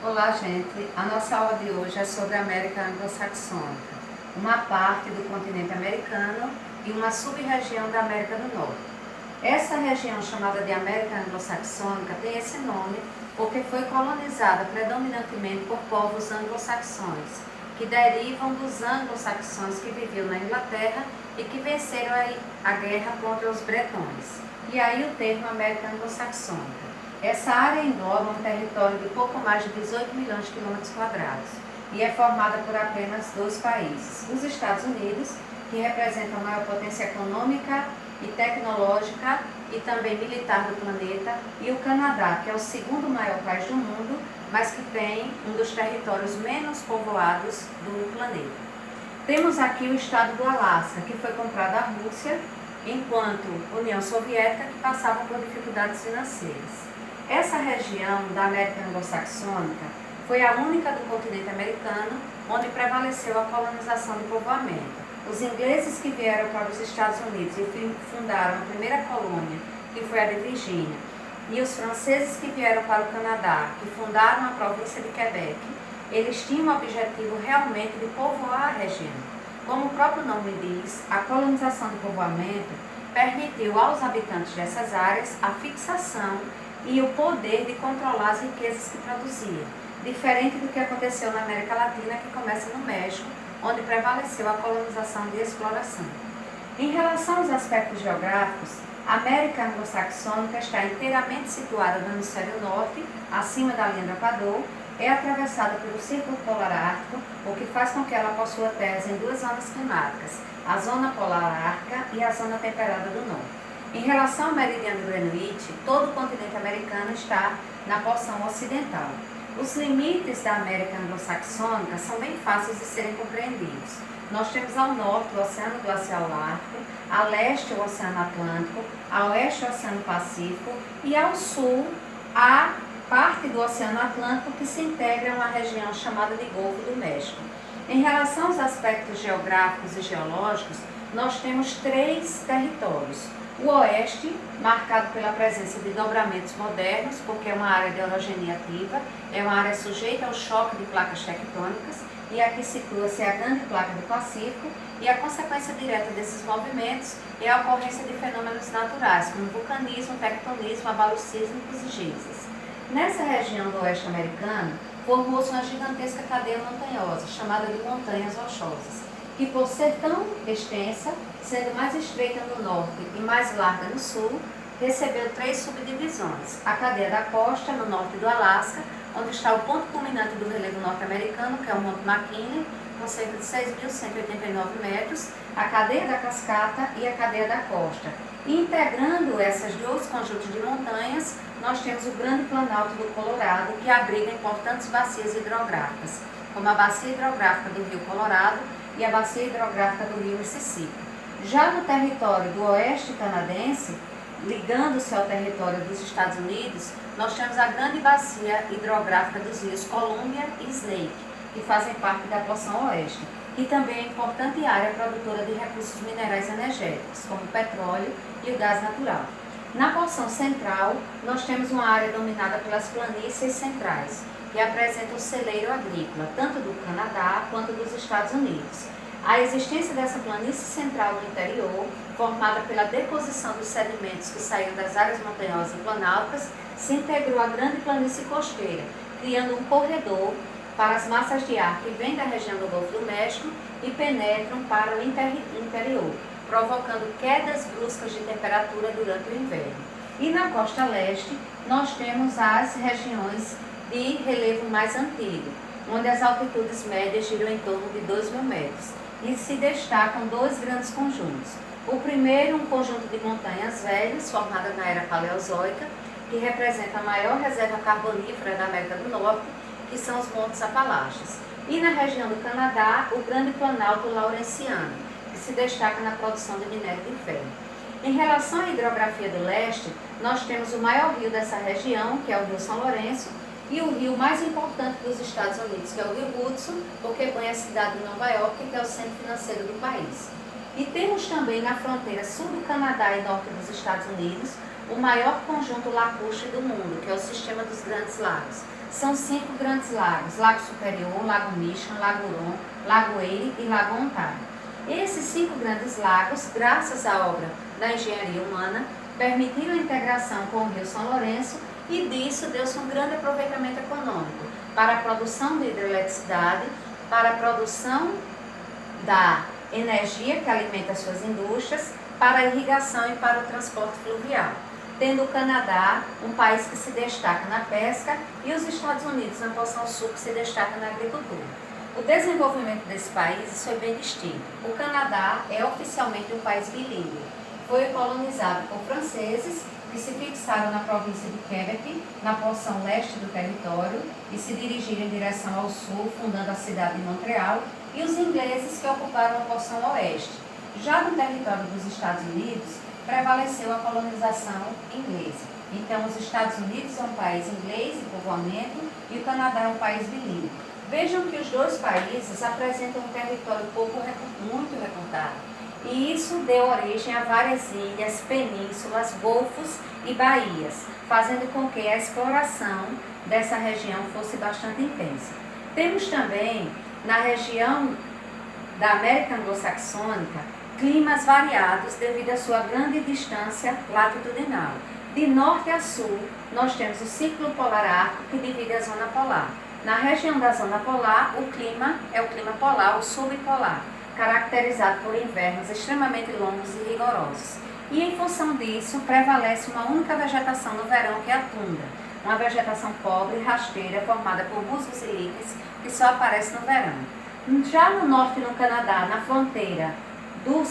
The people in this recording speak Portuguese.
Olá, gente. A nossa aula de hoje é sobre a América Anglo-Saxônica, uma parte do continente americano e uma sub-região da América do Norte. Essa região, chamada de América Anglo-Saxônica, tem esse nome porque foi colonizada predominantemente por povos anglo-saxões, que derivam dos anglo-saxões que viviam na Inglaterra e que venceram a guerra contra os bretões. E aí o termo América Anglo-Saxônica. Essa área engloba um território de pouco mais de 18 milhões de quilômetros quadrados e é formada por apenas dois países, os Estados Unidos, que representam a maior potência econômica e tecnológica e também militar do planeta, e o Canadá, que é o segundo maior país do mundo, mas que tem um dos territórios menos povoados do planeta. Temos aqui o estado do Alasca, que foi comprado à Rússia, enquanto União Soviética, que passava por dificuldades financeiras. Essa região da América Anglo-Saxônica foi a única do continente americano onde prevaleceu a colonização de povoamento. Os ingleses que vieram para os Estados Unidos e fundaram a primeira colônia, que foi a de Virgínia, e os franceses que vieram para o Canadá, que fundaram a província de Quebec, eles tinham o objetivo realmente de povoar a região. Como o próprio nome diz, a colonização de povoamento permitiu aos habitantes dessas áreas a fixação e o poder de controlar as riquezas que produzia, diferente do que aconteceu na América Latina, que começa no México, onde prevaleceu a colonização de exploração. Em relação aos aspectos geográficos, a América Anglo-Saxônica está inteiramente situada no hemisfério norte, acima da linha do Equador, é atravessada pelo Círculo Polar Ártico, o que faz com que ela possua terras em duas zonas climáticas, a zona polar ártica e a zona temperada do norte. Em relação ao meridiano de Greenwich, todo o continente americano está na porção ocidental. Os limites da América Anglo-Saxônica são bem fáceis de serem compreendidos. Nós temos ao norte o Oceano Glacial Ártico, a leste o Oceano Atlântico, a oeste o Oceano Pacífico e ao sul a parte do Oceano Atlântico que se integra a uma região chamada de Golfo do México. Em relação aos aspectos geográficos e geológicos, nós temos três territórios. O oeste, marcado pela presença de dobramentos modernos, porque é uma área de orogenia ativa, é uma área sujeita ao choque de placas tectônicas, e aqui situa-se a grande placa do Pacífico, e a consequência direta desses movimentos é a ocorrência de fenômenos naturais, como vulcanismo, tectonismo, abalos sísmicos e geysers. Nessa região do oeste americano, formou-se uma gigantesca cadeia montanhosa, chamada de Montanhas Rochosas, que por ser tão extensa, sendo mais estreita no norte e mais larga no sul, recebeu três subdivisões. A cadeia da costa, no norte do Alasca, onde está o ponto culminante do relevo norte-americano, que é o Monte McKinley, com cerca de 6.189 metros, a cadeia da cascata e a cadeia da costa. E integrando esses dois conjuntos de montanhas, nós temos o Grande Planalto do Colorado, que abriga importantes bacias hidrográficas, como a bacia hidrográfica do Rio Colorado e a bacia hidrográfica do Rio Mississippi. Já no território do oeste canadense, ligando-se ao território dos Estados Unidos, nós temos a grande bacia hidrográfica dos rios Columbia e Snake, que fazem parte da porção oeste, que também é importante área produtora de recursos minerais energéticos, como o petróleo e o gás natural. Na porção central, nós temos uma área dominada pelas planícies centrais, que apresenta o celeiro agrícola, tanto do Canadá quanto dos Estados Unidos. A existência dessa planície central do interior, formada pela deposição dos sedimentos que saíram das áreas montanhosas e planaltas, se integrou à grande planície costeira, criando um corredor para as massas de ar que vêm da região do Golfo do México e penetram para o interior, provocando quedas bruscas de temperatura durante o inverno. E na costa leste, nós temos as regiões de relevo mais antigo, onde as altitudes médias giram em torno de 2.000 metros, e se destacam dois grandes conjuntos. O primeiro, um conjunto de montanhas velhas, formadas na era paleozoica, que representa a maior reserva carbonífera da América do Norte, que são os Montes Apalaches. E na região do Canadá, o Grande Planalto Laurentiano, que se destaca na produção de minério de ferro. Em relação à hidrografia do leste, nós temos o maior rio dessa região, que é o Rio São Lourenço, e o rio mais importante dos Estados Unidos, que é o Rio Hudson, porque banha a cidade de Nova York, que é o centro financeiro do país. E temos também na fronteira sul do Canadá e norte dos Estados Unidos o maior conjunto lacustre do mundo, que é o sistema dos Grandes Lagos. São 5 grandes lagos: Lago Superior, Lago Michigan, Lago Huron, Lago Erie e Lago Ontário. Esses 5 grandes lagos, graças à obra da engenharia humana, permitiram a integração com o Rio São Lourenço e disso deu-se um grande aproveitamento econômico para a produção de hidroeletricidade, para a produção da energia que alimenta suas indústrias, para a irrigação e para o transporte fluvial. Tendo o Canadá, um país que se destaca na pesca, e os Estados Unidos, na porção sul, que se destaca na agricultura. O desenvolvimento desse país foi bem distinto. O Canadá é oficialmente um país bilíngue. Foi colonizado por franceses que se fixaram na província de Quebec, na porção leste do território, e se dirigiram em direção ao sul, fundando a cidade de Montreal, e os ingleses que ocuparam a porção oeste. Já no território dos Estados Unidos, prevaleceu a colonização inglesa. Então, os Estados Unidos é um país inglês em povoamento e o Canadá é um país bilíngue. Vejam que os dois países apresentam um território muito recortado. E isso deu origem a várias ilhas, penínsulas, golfos e baías, fazendo com que a exploração dessa região fosse bastante intensa. Temos também, na região da América Anglo-Saxônica, climas variados devido à sua grande distância latitudinal. De norte a sul, nós temos o Círculo Polar Ártico, que divide a zona polar. Na região da zona polar, o clima é o clima polar, o subpolar, caracterizado por invernos extremamente longos e rigorosos. E em função disso, prevalece uma única vegetação no verão, que é a tundra, uma vegetação pobre e rasteira, formada por musgos e líquens, que só aparece no verão. Já no norte, no Canadá, na fronteira do